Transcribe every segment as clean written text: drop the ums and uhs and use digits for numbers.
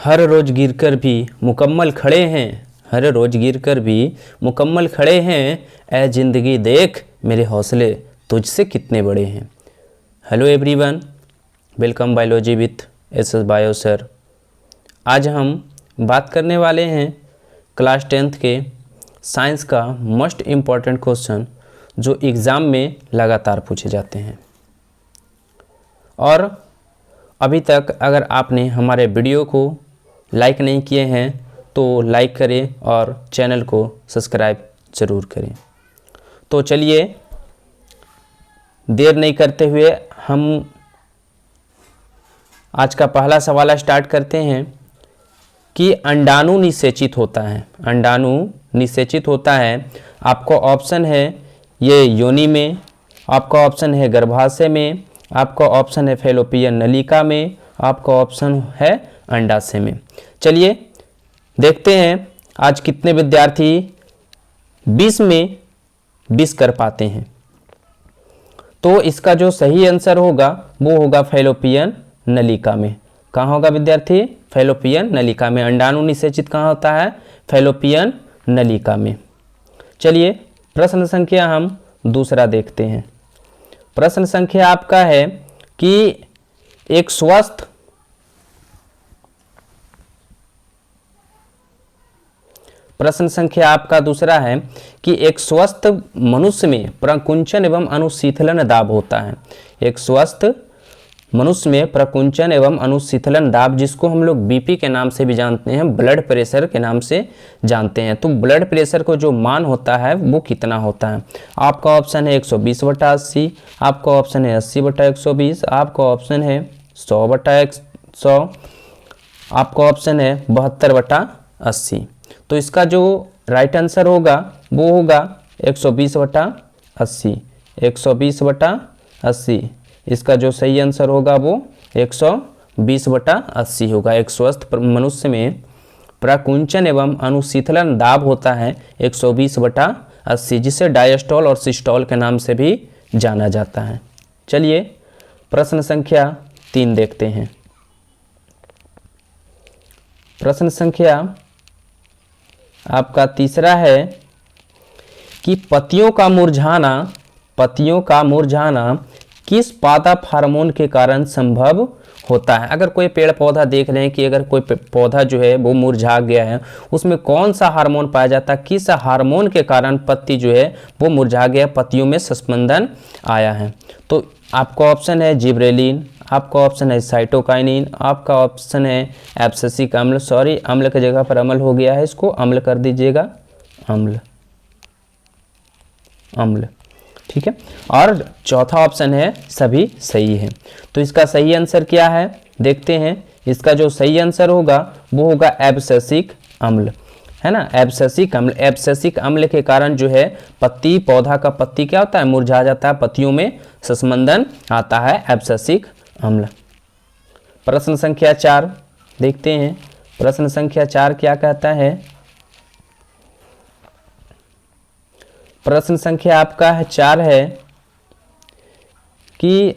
हर रोज गिरकर भी मुकम्मल खड़े हैं, हर रोज गिरकर भी मुकम्मल खड़े हैं। ए ज़िंदगी देख मेरे हौसले तुझसे कितने बड़े हैं। Hello everyone, welcome biology with S bio sir. आज हम बात करने वाले हैं क्लास 10th के साइंस का मोस्ट इम्पॉर्टेंट क्वेश्चन जो एग्ज़ाम में लगातार पूछे जाते हैं। और अभी तक अगर आपने हमारे वीडियो को लाइक नहीं किए हैं तो लाइक करें और चैनल को सब्सक्राइब ज़रूर करें। तो चलिए देर नहीं करते हुए हम आज का पहला सवाल स्टार्ट करते हैं कि अंडाणु निषेचित होता है। अंडाणु निषेचित होता है, आपको ऑप्शन है ये योनि में, आपका ऑप्शन है गर्भाशय में, आपका ऑप्शन है फैलोपियन नलिका में, आपका ऑप्शन है अंडाशय में। चलिए देखते हैं आज कितने विद्यार्थी 20 में 20 कर पाते हैं। तो इसका जो सही आंसर होगा वो होगा फैलोपियन नलिका में। कहाँ होगा विद्यार्थी? फैलोपियन नलिका में। अंडाणु निषेचित कहाँ होता है? फैलोपियन नलिका में। चलिए प्रश्न संख्या हम दूसरा देखते हैं। प्रश्न संख्या आपका है कि एक स्वस्थ प्रश्न संख्या आपका दूसरा है कि एक स्वस्थ मनुष्य में प्रकुंचन एवं अनुशीतलन दाब होता है। एक स्वस्थ मनुष्य में प्रकुंचन एवं अनुशीतलन दाब, जिसको हम लोग बीपी के नाम से भी जानते हैं, ब्लड प्रेशर के नाम से जानते हैं। तो ब्लड प्रेशर को जो मान होता है वो कितना होता है? आपका ऑप्शन है 120/80, आपका ऑप्शन है 80/120, आपका ऑप्शन है 100/100, आपका ऑप्शन है 72/80। तो इसका जो राइट आंसर होगा वो होगा 120/80। 120/80 इसका जो सही आंसर होगा वो 120/80 होगा। एक स्वस्थ मनुष्य में प्रकुंचन एवं अनुशीतलन दाब होता है 120/80, जिसे डायस्टोल और सिस्टोल के नाम से भी जाना जाता है। चलिए प्रश्न संख्या 3 देखते हैं। प्रश्न संख्या आपका तीसरा है कि पत्तियों का मुरझाना किस पादप हार्मोन के कारण संभव होता है? अगर कोई पेड़ पौधा देख रहे हैं कि अगर कोई पौधा जो है वो मुरझा गया है, उसमें कौन सा हार्मोन पाया जाता है, किस हार्मोन के कारण पत्ती जो है वो मुरझा गया, पत्तियों में संस्पंदन आया है? तो आपका ऑप्शन है जिब्रेलिन, आपका ऑप्शन है साइटोकाइनिन, आपका ऑप्शन है एब्सिसिक अम्ल। सॉरी, अम्ल की जगह पर अम्ल हो गया है, इसको अम्ल कर दीजिएगा, अम्ल, अम्ल, ठीक है। और चौथा ऑप्शन है सभी सही है। तो इसका सही आंसर क्या है देखते हैं। इसका जो सही आंसर होगा वो होगा एब्सिसिक अम्ल, है ना। एब्सिसिक अम्ल, एब्सिसिक अम्ल के कारण जो है पत्ती, पौधा का पत्ती क्या होता है, मुरझा जाता है, पत्तियों में संस्पंदन आता है, एब्सिसिक अम्ल। प्रश्न संख्या 4 देखते हैं। प्रश्न संख्या 4 क्या कहता है? प्रश्न संख्या आपका 4 है कि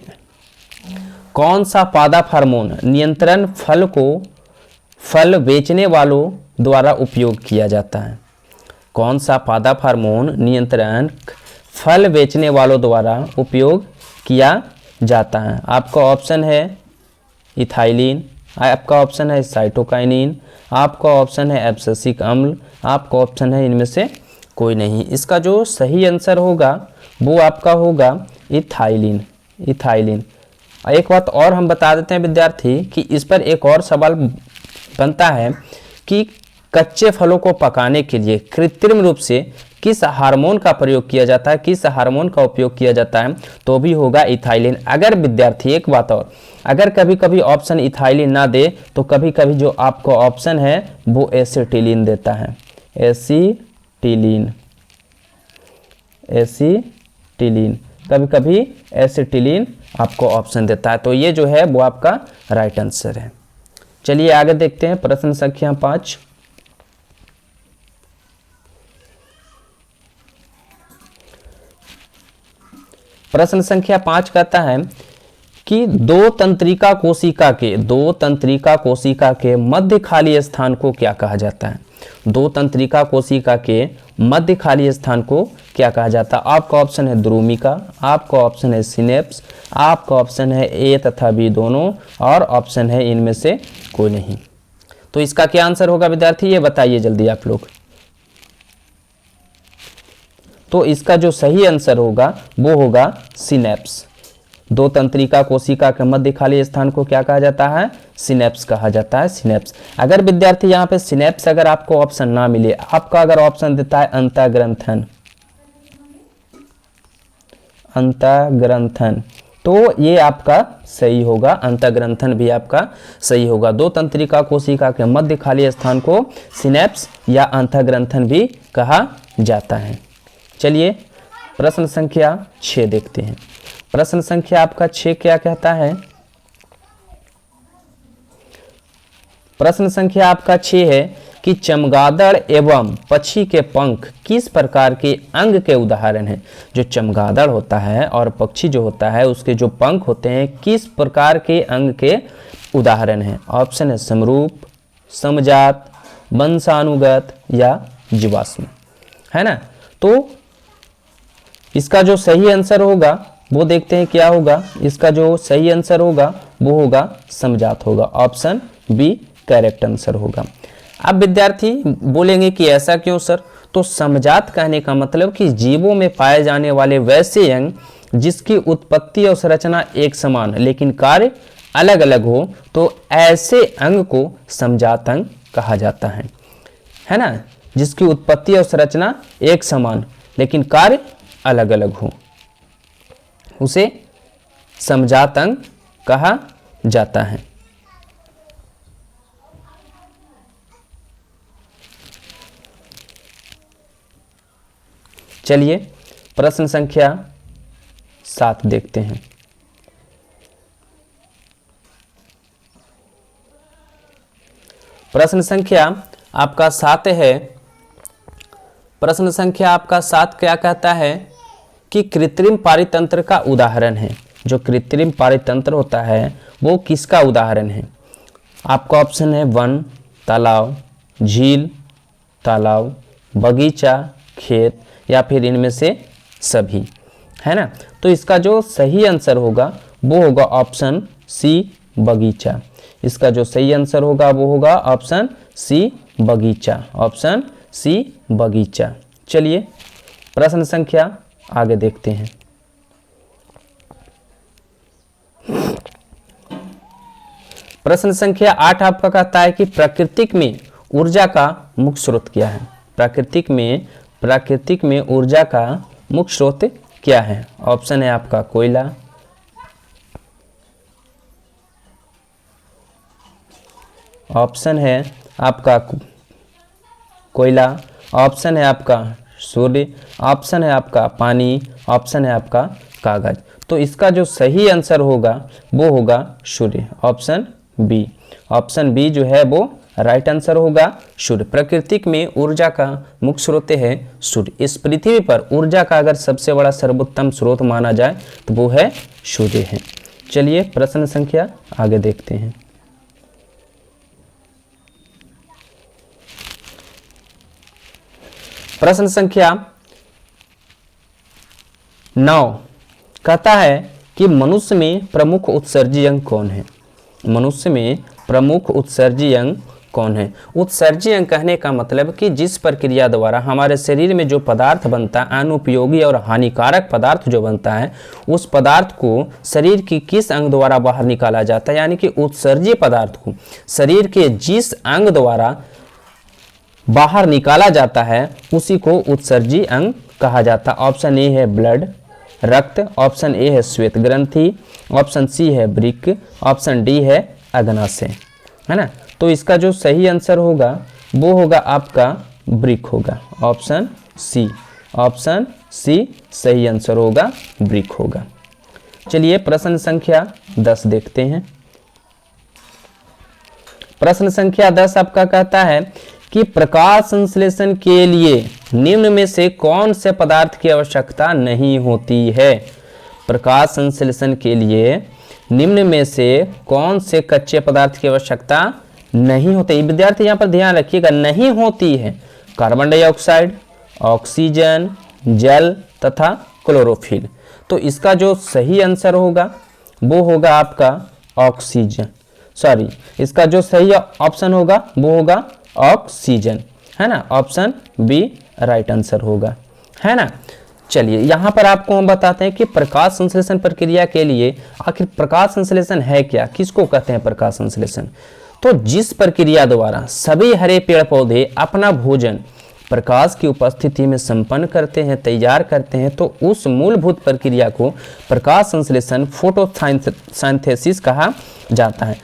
कौन सा पादप हार्मोन नियंत्रण फल बेचने वालों द्वारा उपयोग किया जाता है? कौन सा पादप हार्मोन नियंत्रण फल बेचने वालों द्वारा उपयोग किया जाता है? आपका ऑप्शन है इथाइलिन, आपका ऑप्शन है साइटोकाइनिन, आपका ऑप्शन है एब्सिसिक अम्ल, आपका ऑप्शन है इनमें से कोई नहीं। इसका जो सही आंसर होगा वो आपका होगा इथाइलिन, इथाइलिन। एक बात और हम बता देते हैं विद्यार्थी कि इस पर एक और सवाल बनता है कि कच्चे फलों को पकाने के लिए कृत्रिम रूप से किस हार्मोन का प्रयोग किया जाता है, किस हार्मोन का उपयोग किया जाता है? तो भी होगा इथाइलिन। अगर विद्यार्थी एक बात और, अगर कभी कभी ऑप्शन इथाइलिन ना दे तो कभी कभी जो आपका ऑप्शन है वो एसिटिलीन देता है, एसिटिलीन, एसिटिलीन, कभी कभी एसिटिलीन आपको ऑप्शन देता है। तो ये जो है वो आपका राइट आंसर है। चलिए आगे देखते हैं। प्रश्न संख्या 5। प्रश्न संख्या 5 कहता है कि दो तंत्रिका कोशिका के मध्य खाली स्थान को क्या कहा जाता है? दो तंत्रिका कोशिका के मध्य खाली स्थान को क्या कहा जाता है? आपका ऑप्शन है द्रुमिका, आपका ऑप्शन है सिनेप्स, आपका ऑप्शन है ए तथा बी दोनों, और ऑप्शन है इनमें से कोई नहीं। तो इसका क्या आंसर होगा विद्यार्थी, ये बताइए जल्दी आप लोग। तो इसका जो सही आंसर होगा वो होगा सिनेप्स। दो तंत्रिका कोशिका के मध्य खाली स्थान को क्या कहा जाता है? सिनेप्स कहा जाता है, सिनेप्स। अगर विद्यार्थी यहाँ पे सिनेप्स अगर आपको ऑप्शन ना मिले, आपका अगर ऑप्शन देता है अंतःग्रंथन, तो ये आपका सही होगा, अंतःग्रंथन भी आपका सही होगा। दो तंत्रिका कोशिका के मध्य खाली स्थान को सिनेप्स या अंतःग्रंथन भी कहा जाता है। चलिए प्रश्न संख्या 6 देखते हैं। प्रश्न संख्या आपका 6 क्या कहता है? प्रश्न संख्या आपका 6 है कि चमगादड़ एवं पक्षी के पंख किस प्रकार के अंग के उदाहरण हैं? जो चमगादड़ होता है और पक्षी जो होता है उसके जो पंख होते हैं किस प्रकार के अंग के उदाहरण हैं? ऑप्शन है समरूप, समजात, वंशानुगत या जीवाश्म, है ना। तो इसका जो सही आंसर होगा वो देखते हैं क्या होगा। इसका जो सही आंसर होगा वो होगा समजात होगा, ऑप्शन बी करेक्ट आंसर होगा। अब विद्यार्थी बोलेंगे कि ऐसा क्यों सर? तो समजात कहने का मतलब कि जीवों में पाए जाने वाले वैसे अंग जिसकी उत्पत्ति और संरचना एक समान लेकिन कार्य अलग अलग हो, तो ऐसे अंग को समजात अंग कहा जाता है ना। जिसकी उत्पत्ति और संरचना एक समान लेकिन कार्य अलग अलग हो, उसे समजात अंग कहा जाता है। चलिए प्रश्न संख्या 7 देखते हैं। प्रश्न संख्या आपका 7 है। प्रश्न संख्या आपका 7 क्या कहता है कि कृत्रिम पारितंत्र का उदाहरण है। जो कृत्रिम पारितंत्र होता है वो किसका उदाहरण है? आपका ऑप्शन है वन, तालाब, झील, तालाब, बगीचा, खेत या फिर इनमें से सभी, है ना। तो इसका जो सही आंसर होगा वो होगा ऑप्शन सी बगीचा। इसका जो सही आंसर होगा वो होगा ऑप्शन सी बगीचा, ऑप्शन सी बगीचा। चलिए प्रश्न संख्या आगे देखते हैं। प्रश्न संख्या 8 आपका कहता है कि प्राकृतिक में ऊर्जा का मुख्य स्रोत क्या है? प्राकृतिक में ऊर्जा का मुख्य स्रोत क्या है? ऑप्शन है आपका कोयला, ऑप्शन है आपका कोयला, ऑप्शन है आपका सूर्य, ऑप्शन है आपका पानी, ऑप्शन है आपका कागज। तो इसका जो सही आंसर होगा वो होगा सूर्य, ऑप्शन बी। ऑप्शन बी जो है वो राइट आंसर होगा, सूर्य। प्राकृतिक में ऊर्जा का मुख्य स्रोत है सूर्य। इस पृथ्वी पर ऊर्जा का अगर सबसे बड़ा सर्वोत्तम स्रोत माना जाए तो वो है सूर्य है। चलिए प्रश्न संख्या आगे देखते हैं। प्रश्न संख्या 9 कहता है कि मनुष्य में प्रमुख उत्सर्जी अंग कौन है? मनुष्य में प्रमुख उत्सर्जी अंग कौन है? उत्सर्जी अंग कहने का मतलब कि जिस प्रक्रिया द्वारा हमारे शरीर में जो पदार्थ बनता है, अनुपयोगी और हानिकारक पदार्थ जो बनता है, उस पदार्थ को शरीर की किस अंग द्वारा बाहर निकाला जाता है, यानी कि उत्सर्जी पदार्थ को शरीर के जिस अंग द्वारा बाहर निकाला जाता है उसी को उत्सर्जी अंग कहा जाता है। ऑप्शन ए है ब्लड, रक्त, ऑप्शन ए है श्वेत ग्रंथि, ऑप्शन सी है वृक्क, ऑप्शन डी है अग्नाशय, है ना। तो इसका जो सही आंसर होगा वो होगा आपका वृक्क होगा, ऑप्शन सी। ऑप्शन सी सही आंसर होगा, वृक्क होगा। चलिए प्रश्न संख्या 10 देखते हैं। प्रश्न संख्या 10 आपका कहता है कि प्रकाश संश्लेषण के लिए निम्न में से कौन से पदार्थ की आवश्यकता नहीं होती है? प्रकाश संश्लेषण के लिए निम्न में से कौन से कच्चे पदार्थ की आवश्यकता नहीं होती? विद्यार्थी यहाँ पर ध्यान रखिएगा, नहीं होती है। कार्बन डाइऑक्साइड, ऑक्सीजन, जल तथा क्लोरोफिल। तो इसका जो सही आंसर होगा वो होगा आपका ऑक्सीजन, सॉरी, इसका जो सही ऑप्शन होगा वो होगा ऑक्सीजन, है ना। ऑप्शन बी राइट आंसर होगा, है ना। चलिए यहाँ पर आपको हम बताते हैं कि प्रकाश संश्लेषण प्रक्रिया के लिए आखिर प्रकाश संश्लेषण है क्या, किसको कहते हैं प्रकाश संश्लेषण? तो जिस प्रक्रिया द्वारा सभी हरे पेड़ पौधे अपना भोजन प्रकाश की उपस्थिति में संपन्न करते हैं, तैयार करते हैं, तो उस मूलभूत प्रक्रिया को प्रकाश संश्लेषण फोटोसिंथेसिस कहा जाता है।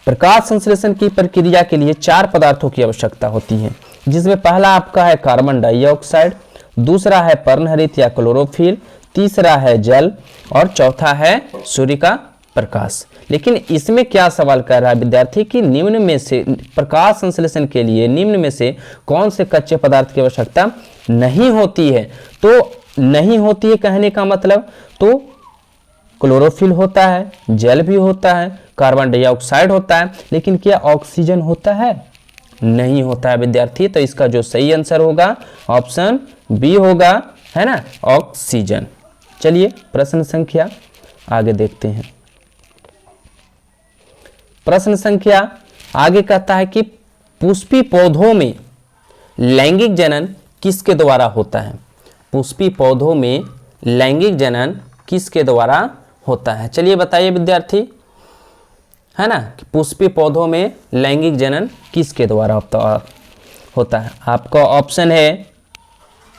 प्रकाश संश्लेषण की प्रक्रिया के लिए 4 पदार्थों की आवश्यकता होती है, जिसमें पहला आपका है कार्बन डाइऑक्साइड, दूसरा है पर्णहरित या क्लोरोफिल, तीसरा है जल और चौथा है सूर्य का प्रकाश। लेकिन इसमें क्या सवाल कर रहा है विद्यार्थी कि निम्न में से प्रकाश संश्लेषण के लिए निम्न में से कौन से कच्चे पदार्थ की आवश्यकता नहीं होती है? तो नहीं होती है कहने का मतलब तो क्लोरोफिल होता है, जल भी होता है, कार्बन डाइऑक्साइड होता है, लेकिन क्या ऑक्सीजन होता है? नहीं होता है विद्यार्थी। तो इसका जो सही आंसर होगा ऑप्शन बी होगा, है ना, ऑक्सीजन। चलिए प्रश्न संख्या आगे देखते हैं। प्रश्न संख्या आगे कहता है कि पुष्पी पौधों में लैंगिक जनन किसके द्वारा होता है? पुष्पी पौधों में लैंगिक जनन किसके द्वारा होता है? चलिए बताइए विद्यार्थी, है ना, कि पुष्पी पौधों में लैंगिक जनन किसके द्वारा होता है? आपका ऑप्शन है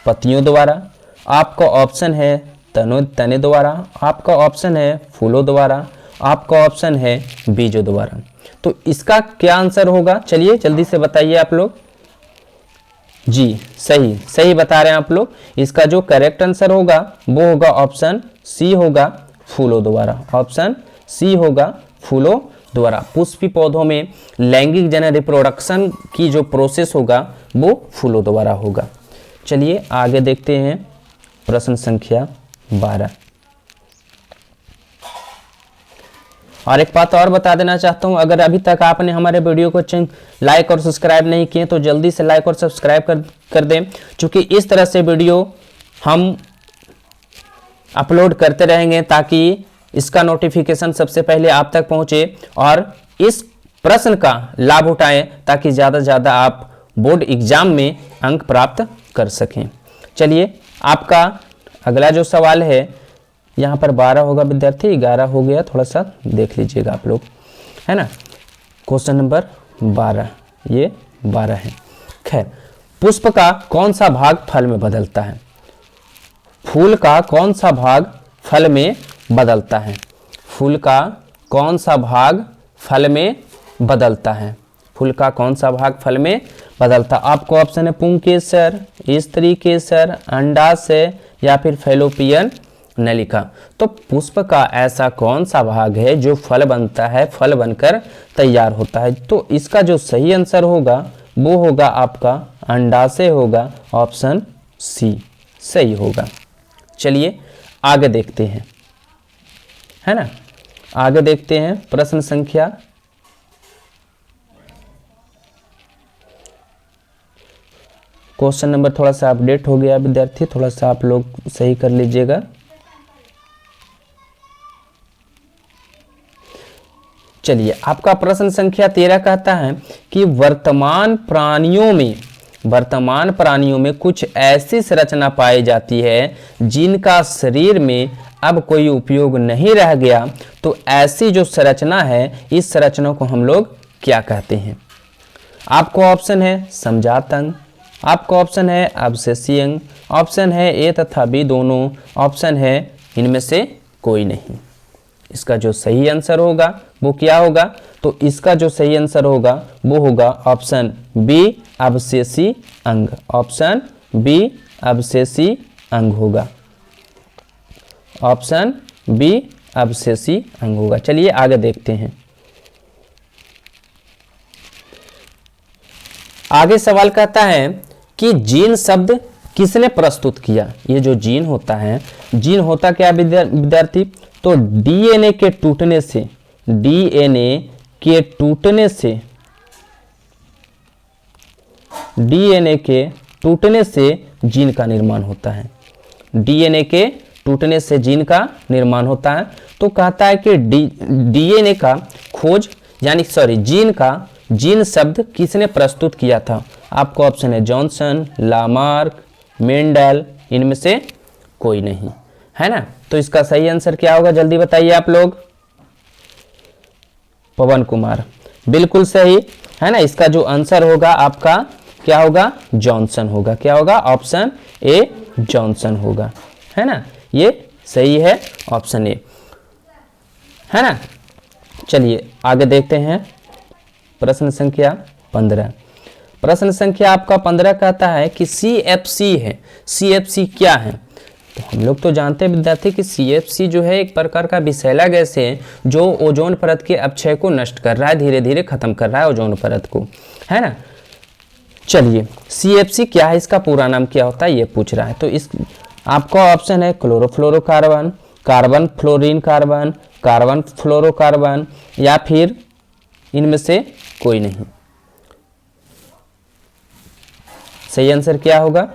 पत्तियों द्वारा, आपका ऑप्शन है तने द्वारा, आपका ऑप्शन है फूलों द्वारा, आपका ऑप्शन है बीजों द्वारा। तो इसका क्या आंसर होगा? चलिए जल्दी से बताइए आप लोग। जी सही बता रहे हैं आप लोग। इसका जो करेक्ट आंसर होगा वो होगा ऑप्शन सी होगा, फूलों द्वारा। ऑप्शन सी होगा फूलों द्वारा। पुष्पी पौधों में लैंगिक जनन रिप्रोडक्शन की जो प्रोसेस होगा वो फूलों द्वारा होगा। चलिए आगे देखते हैं प्रश्न संख्या 12। और एक बात और बता देना चाहता हूं, अगर अभी तक आपने हमारे वीडियो को लाइक और सब्सक्राइब नहीं किए तो जल्दी से लाइक और सब्सक्राइब कर दें, क्योंकि इस तरह से वीडियो हम अपलोड करते रहेंगे ताकि इसका नोटिफिकेशन सबसे पहले आप तक पहुंचे और इस प्रश्न का लाभ उठाएं ताकि ज़्यादा से ज़्यादा आप बोर्ड एग्जाम में अंक प्राप्त कर सकें। चलिए आपका अगला जो सवाल है, यहाँ पर 12 होगा विद्यार्थी, 11 हो गया, थोड़ा सा देख लीजिएगा आप लोग, है ना। क्वेश्चन नंबर 12, ये 12 है। खैर, पुष्प का कौन सा भाग फल में बदलता है? फूल का कौन सा भाग फल में बदलता है? फूल का कौन सा भाग फल में बदलता है? फूल का कौन सा भाग फल में बदलता? आपको ऑप्शन है पुंकेसर, स्त्री केसर, अंडाशय या फिर फैलोपियन नलिका। तो पुष्प का ऐसा कौन सा भाग है जो फल बनता है, फल बनकर तैयार होता है? तो इसका जो सही आंसर होगा वो होगा आपका अंडाशय होगा। ऑप्शन सी सही होगा। चलिए आगे देखते हैं, है ना। आगे देखते हैं प्रश्न संख्या क्वेश्चन नंबर थोड़ा सा अपडेट हो गया विद्यार्थी, थोड़ा सा आप लोग सही कर लीजिएगा। चलिए आपका प्रश्न संख्या 13 कहता है कि वर्तमान प्राणियों में कुछ ऐसी संरचना पाई जाती है जिनका शरीर में अब कोई उपयोग नहीं रह गया। तो ऐसी जो संरचना है, इस संरचना को हम लोग क्या कहते हैं? आपको ऑप्शन है समजात अंग, आपका ऑप्शन है अवशेषीय अंग, ऑप्शन है ए तथा बी दोनों, ऑप्शन है इनमें से कोई नहीं। इसका जो सही आंसर होगा वो क्या होगा? तो इसका जो सही आंसर होगा वो होगा ऑप्शन बी अवशेषी अंग। ऑप्शन बी अवशेषी अंग होगा। ऑप्शन बी अवशेषी अंग होगा। चलिए आगे देखते हैं। आगे सवाल कहता है कि जीन शब्द किसने प्रस्तुत किया? ये जो जीन होता है, जीन होता क्या विद्यार्थी? तो डीएनए के टूटने से, डीएनए के टूटने से, डीएनए के टूटने से जीन का निर्माण होता है। डीएनए के टूटने से जीन का निर्माण होता है। तो कहता है कि डीएनए का खोज यानी जीन शब्द किसने प्रस्तुत किया था? आपको ऑप्शन है जॉनसन, लामार्क, मेंडल, इनमें से कोई नहीं, है ना। तो इसका सही आंसर क्या होगा, जल्दी बताइए आप लोग। पवन कुमार, बिल्कुल सही, है ना। इसका जो आंसर होगा आपका क्या होगा, जॉनसन होगा। क्या होगा, ऑप्शन ए जॉनसन होगा, है ना। ये सही है, ऑप्शन ए, है ना। चलिए आगे देखते हैं प्रश्न संख्या 15। प्रश्न संख्या आपका 15 कहता है कि CFC है। CFC क्या है? तो हम लोग तो जानते हैं विद्यार्थी कि CFC जो है एक प्रकार का विषैला गैस है जो ओजोन परत के अपक्षय को नष्ट कर रहा है, धीरे धीरे खत्म कर रहा है ओजोन परत को, है ना। चलिए CFC क्या है, इसका पूरा नाम क्या होता है, ये पूछ रहा है। तो इस आपका ऑप्शन है chlorofluorocarbon, carbon fluorine carbon, carbon fluorocarbon, या फिर इनमें से कोई नहीं। सही आंसर क्या होगा?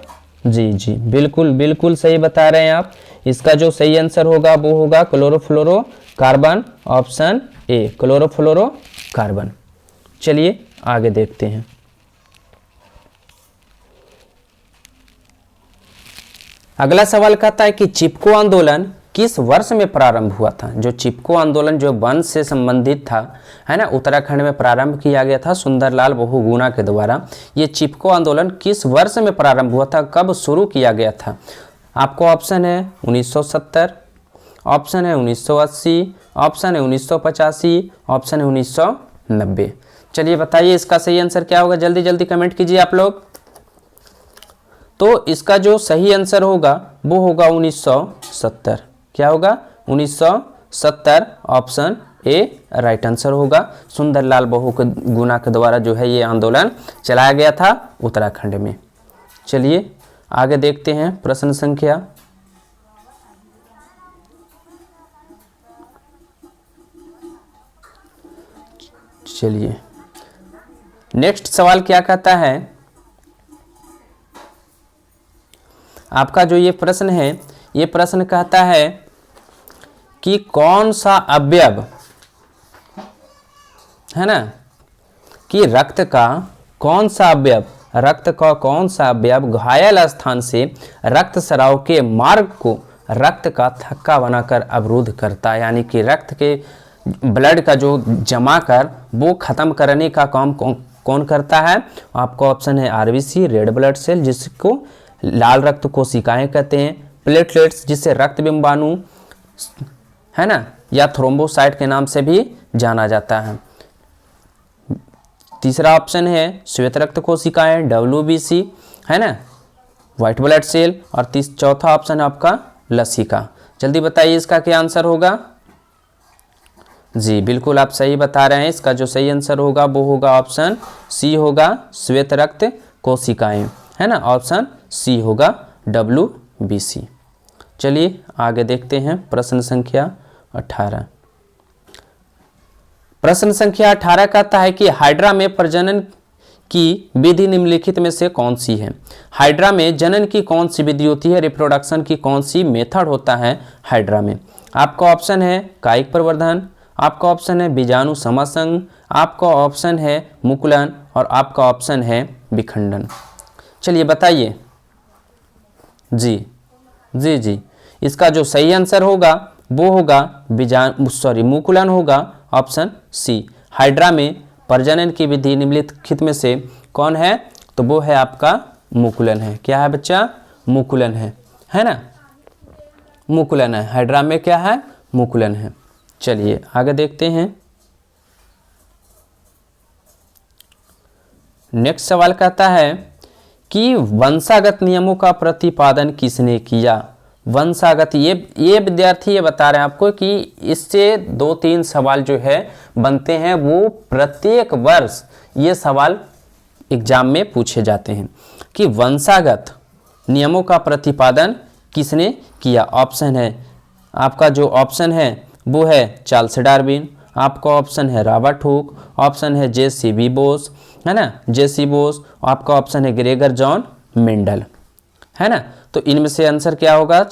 जी जी, बिल्कुल बिल्कुल सही बता रहे हैं आप। इसका जो सही आंसर होगा वो होगा क्लोरोफ्लोरोकार्बन, ऑप्शन ए क्लोरोफ्लोरोकार्बन। चलिए आगे देखते हैं। अगला सवाल कहता है कि चिपको आंदोलन किस वर्ष में प्रारंभ हुआ था? जो चिपको आंदोलन जो वन से संबंधित था, है ना, उत्तराखंड में प्रारंभ किया गया था सुंदरलाल बहुगुणा के द्वारा। ये चिपको आंदोलन किस वर्ष में प्रारंभ हुआ था, कब शुरू किया गया था? आपको ऑप्शन है 1970, ऑप्शन है 1980, ऑप्शन है 1985, ऑप्शन है 1990। चलिए बताइए इसका सही आंसर क्या होगा, जल्दी जल्दी कमेंट कीजिए आप लोग। तो इसका जो सही आंसर होगा वो होगा 1970। क्या होगा? 1970, ऑप्शन ए राइट आंसर होगा। सुंदरलाल बहुगुणा के द्वारा जो है ये आंदोलन चलाया गया था उत्तराखंड में। चलिए आगे देखते हैं प्रश्न संख्या चलिए नेक्स्ट सवाल क्या कहता है, आपका जो ये प्रश्न है, ये प्रश्न कहता है कि कौन सा अवयव, है ना, कि रक्त का कौन सा अवयव घायल स्थान से रक्त स्राव के मार्ग को रक्त का थक्का बनाकर अवरुद्ध करता है। यानी कि रक्त के ब्लड का जो जमा कर वो खत्म करने का काम कौन करता है? आपका ऑप्शन है आरबीसी, रेड ब्लड सेल जिसको लाल रक्त कोशिकाएं कहते हैं, प्लेटलेट्स जिसे रक्त बिंबाणु, है ना, या थ्रोम्बोसाइट के नाम से भी जाना जाता है। तीसरा ऑप्शन है श्वेत रक्त कोशिकाएं, WBC, है ना, व्हाइट ब्लड सेल, और चौथा ऑप्शन है आपका लसिका। जल्दी बताइए इसका क्या आंसर होगा। जी बिल्कुल आप सही बता रहे हैं। इसका जो सही आंसर होगा वो होगा ऑप्शन सी होगा श्वेत रक्त कोशिकाएं, है ना, ऑप्शन सी होगा WBC। चलिए आगे देखते हैं प्रश्न संख्या 18। प्रश्न संख्या 18 कहता है कि हाइड्रा में प्रजनन की विधि निम्नलिखित में से कौन सी है? हाइड्रा में जनन की कौन सी विधि होती है, रिप्रोडक्शन की कौन सी मेथड होता है हाइड्रा में? आपका ऑप्शन है कायिक प्रवर्धन, आपका ऑप्शन है बीजाणु समासंग, आपका ऑप्शन है मुकुलन, और आपका ऑप्शन है विखंडन। चलिए बताइए। जी जी जी, इसका जो सही आंसर होगा वो होगा मुकुलन होगा, ऑप्शन सी। हाइड्रा में प्रजनन की विधि निम्नलिखित में से कौन है? तो वो है आपका मुकुलन है। क्या है बच्चा? मुकुलन है ना, मुकुलन है। हाइड्रा में क्या है? मुकुलन है। चलिए आगे देखते हैं। नेक्स्ट सवाल कहता है कि वंशागत नियमों का प्रतिपादन किसने किया? वंशागत, ये विद्यार्थी ये बता रहे हैं आपको कि इससे 2-3 सवाल जो है बनते हैं, वो प्रत्येक वर्ष ये सवाल एग्जाम में पूछे जाते हैं कि वंशागत नियमों का प्रतिपादन किसने किया। ऑप्शन है आपका जो ऑप्शन है वो है चार्ल्स डार्विन, आपका ऑप्शन है रॉबर्ट हुक, ऑप्शन है जे.सी.बी. बोस, है ना, जे.सी. बोस, आपका ऑप्शन है ग्रेगर जॉन मेंडल, है ना। तो इनमें से आंसर क्या होगा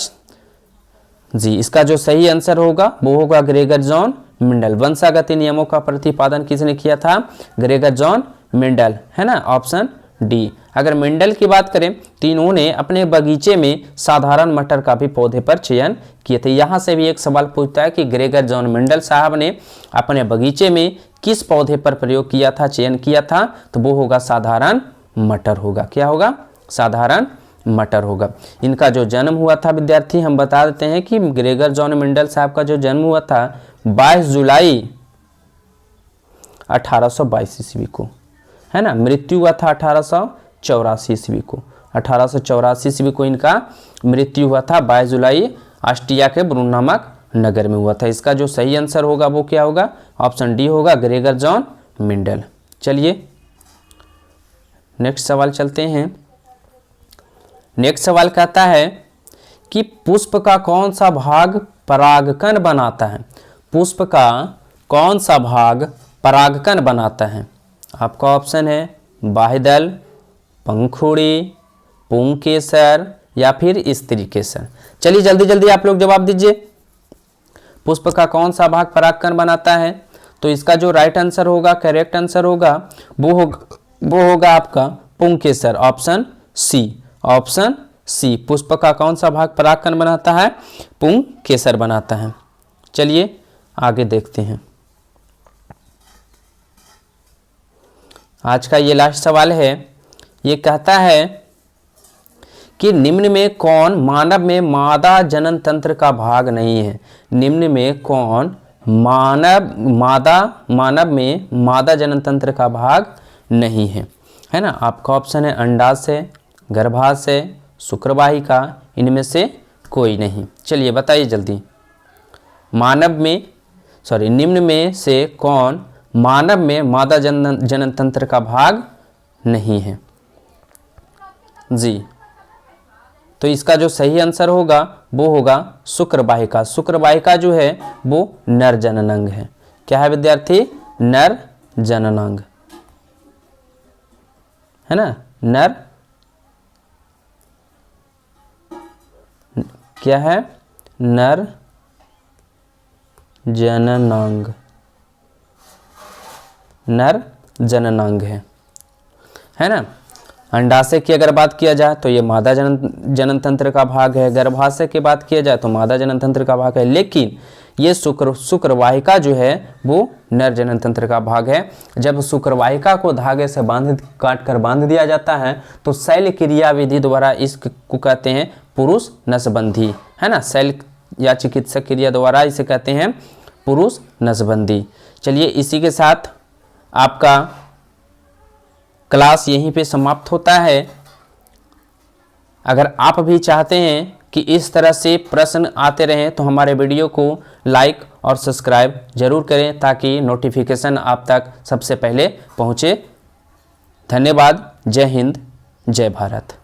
जी, इसका जो सही आंसर होगा वो होगा ग्रेगर जॉन मेंडल। वंशागति नियमों का प्रतिपादन किसने किया था? ग्रेगर जॉन मेंडल, है ना, ऑप्शन डी। अगर मेंडल की बात करें तो इन्होंने अपने बगीचे में साधारण मटर का भी पौधे पर चयन किए थे। यहाँ से भी एक सवाल पूछता है कि ग्रेगर जॉन मेंडल साहब ने अपने बगीचे में किस पौधे पर प्रयोग किया था, चयन किया था, तो वो होगा साधारण मटर होगा। क्या होगा? साधारण मटर होगा। इनका जो जन्म हुआ था विद्यार्थी, हम बता देते हैं कि ग्रेगर जॉन मेंडल साहब का जो जन्म हुआ था 22 जुलाई 1822 ईस्वी को, है ना। मृत्यु हुआ था 1884 ईस्वी को। 1884 ईस्वी को इनका मृत्यु हुआ था 22 जुलाई ऑस्ट्रिया के ब्रून नामक नगर में हुआ था। इसका जो सही आंसर होगा वो क्या होगा? ऑप्शन डी होगा, ग्रेगर जॉन मेंडल। चलिए नेक्स्ट सवाल चलते हैं। नेक्स्ट सवाल कहता है कि पुष्प का कौन सा भाग परागकण बनाता है? पुष्प का कौन सा भाग परागकण बनाता है? आपका ऑप्शन है बाह्यदल, पंखुड़ी, पुंकेसर या फिर स्त्रीकेसर। चलिए जल्दी जल्दी आप लोग जवाब दीजिए। पुष्प का कौन सा भाग परागकण बनाता है? तो इसका जो राइट आंसर होगा, करेक्ट आंसर होगा, वो होगा आपका पुंकेसर, ऑप्शन सी। ऑप्शन सी, पुष्प का कौन सा भाग परागकण बनाता है? पुंकेसर बनाता है। चलिए आगे देखते हैं। आज का ये लास्ट सवाल है। ये कहता है कि निम्न में कौन मानव में मादा जनन तंत्र का भाग नहीं है? निम्न में कौन मानव में मादा जनन तंत्र का भाग नहीं है, है ना। आपका ऑप्शन है अंडाशय, गर्भाशय, शुक्रवाहिका, इनमें से कोई नहीं। चलिए बताइए जल्दी। निम्न में से कौन मानव में मादा जनन तंत्र का भाग नहीं है जी? तो इसका जो सही आंसर होगा वो होगा शुक्रवाहिका। शुक्रवाहिका जो है वो नर जननांग है। क्या है विद्यार्थी? नर जननांग, है ना। नर क्या है? नर जननांग, नर जननांग है ना। अंडाशय की अगर बात किया जाए तो ये मादा जनन तंत्र का भाग है। गर्भाशय की बात किया जाए तो मादा जनन तंत्र का भाग है, लेकिन ये शुक्रवाहिका जो है वो नर जनन तंत्र का भाग है। जब शुक्रवाहिका को धागे से काट कर बांध दिया जाता है तो शैल क्रिया विधि द्वारा इसको कहते हैं पुरुष नसबंदी, है ना। शैल या चिकित्सक क्रिया द्वारा इसे कहते हैं पुरुष नसबंदी। चलिए इसी के साथ आपका क्लास यहीं पे समाप्त होता है। अगर आप भी चाहते हैं कि इस तरह से प्रश्न आते रहें तो हमारे वीडियो को लाइक और सब्सक्राइब जरूर करें ताकि नोटिफिकेशन आप तक सबसे पहले पहुंचे। धन्यवाद। जय हिंद, जय भारत।